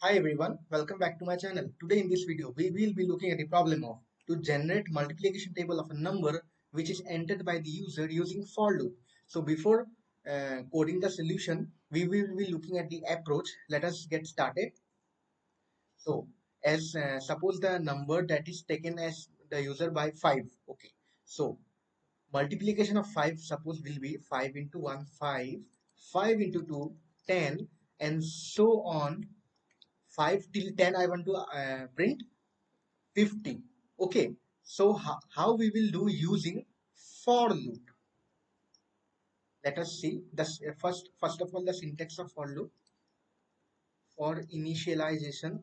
Hi everyone, welcome back to my channel. Today in this video, we will be looking at the problem of to generate multiplication table of a number which is entered by the user using for loop. So before coding the solution, we will be looking at the approach. Let us get started. So as suppose the number that is taken as the user by 5. Okay. So multiplication of 5 suppose will be 5 into 1, 5, 5 into 2, 10, and so on 5 till 10 I want to print 50. Okay, so how we will do using for loop. Let us see the first of all the syntax of for loop. For initialization,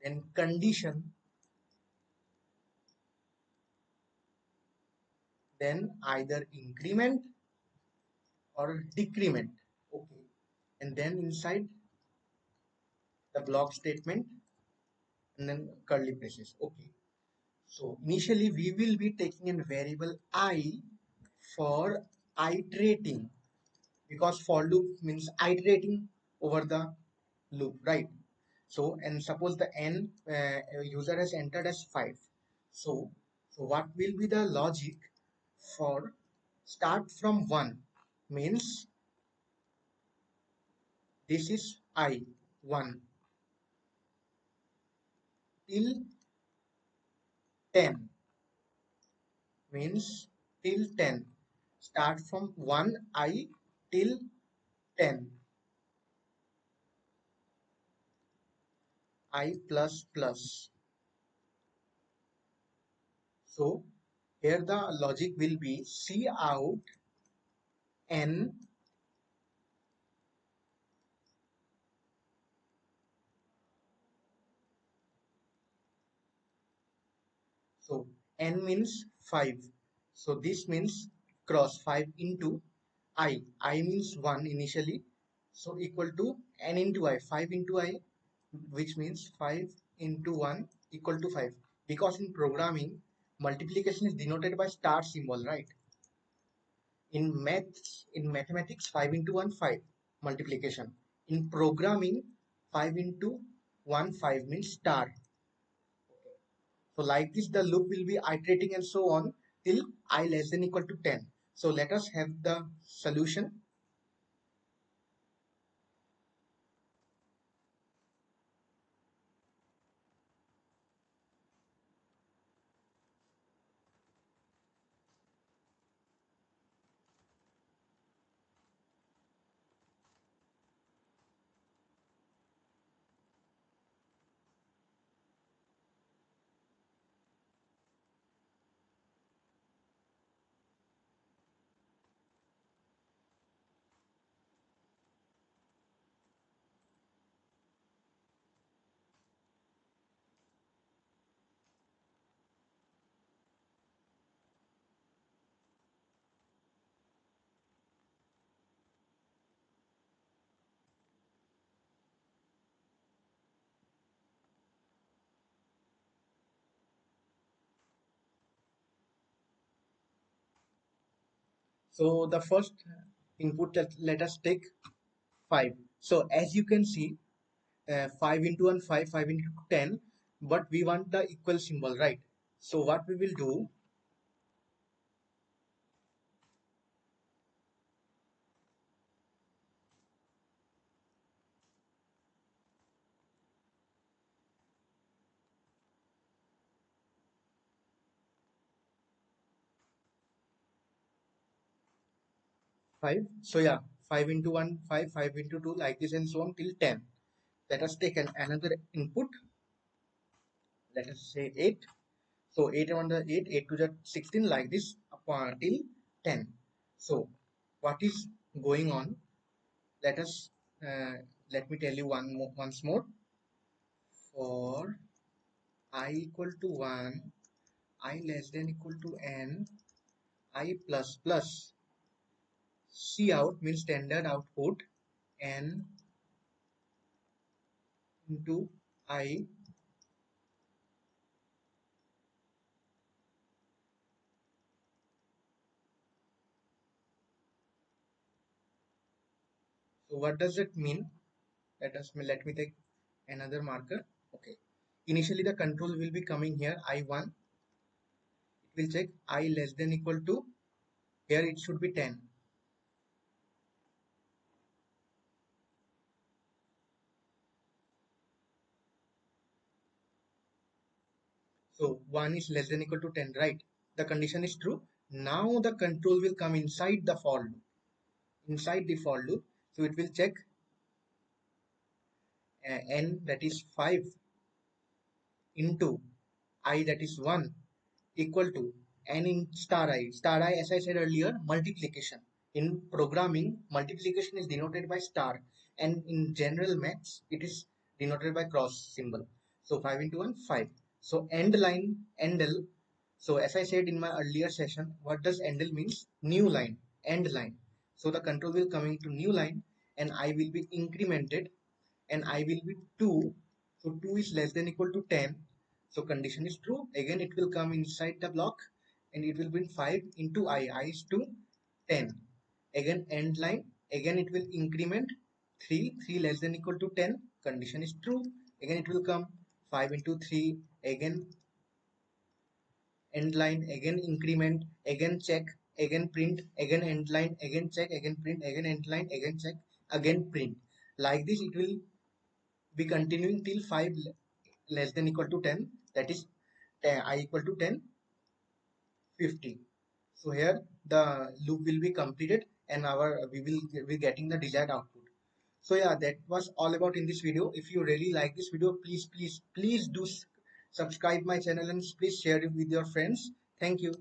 then condition, then either increment or decrement. Okay, and then inside the block statement and then curly braces. Okay, so initially we will be taking a variable I for iterating, because for loop means iterating over the loop, right? So and suppose the n user has entered as 5. So what will be the logic for start from 1 means this is I 1 till 10 means till 10, start from 1 I till 10 I plus plus. So here the logic will be C out n. So n means 5. So this means cross 5 into I. I means 1 initially. So equal to n into I. 5 into I, which means 5 into 1 equal to 5. Because in programming, multiplication is denoted by star symbol, right? In mathematics, 5 into 1, 5 multiplication. In programming, 5 into 1, 5 means star. So like this, the loop will be iterating and so on till I less than equal to 10. So let us have the solution. So the first input, let us take 5. So as you can see, 5 into 1, 5, 5 into 10, but we want the equal symbol, right? So what we will do, 5. So yeah, 5 into 1, 5, 5 into 2, like this and so on till 10. Let us take another input. Let us say 8. So 8 on the 8, 8 to the 16, like this till 10. So what is going on? Let us let me tell you once more. For I equal to 1, I less than equal to n, I plus plus. C out means standard output, n into I So what does it mean? Let me take another marker. Okay. Initially the control will be coming here I1. It will check I less than equal to, here it should be 10. So 1 is less than equal to 10, right? The condition is true. Now the control will come inside the for loop. Inside the for loop. So it will check n, that is 5, into I, that is 1, equal to n in star I. Star I, as I said earlier, multiplication. In programming, multiplication is denoted by star, and in general maths it is denoted by cross symbol. So 5 into 1, 5. So end line, endl. So as I said in my earlier session, what does endl means? New line, end line. So the control will come into new line, and I will be incremented, and I will be 2. So 2 is less than equal to 10. So condition is true. Again, it will come inside the block, and it will be 5 into I is to 10. Again, end line. Again, it will increment 3. 3 less than equal to 10. Condition is true. Again, it will come 5 into 3. Again, end line. Again, increment. Again, check. Again, print. Again, end line. Again, check. Again, print. Again, end line. Again, check. Again, print. Like this, it will be continuing till 5 less than equal to 10, that is I equal to 10, 50. So here the loop will be completed, and we will be getting the desired output. So yeah, that was all about in this video. If you really like this video, please do subscribe my channel, and please share it with your friends. Thank you.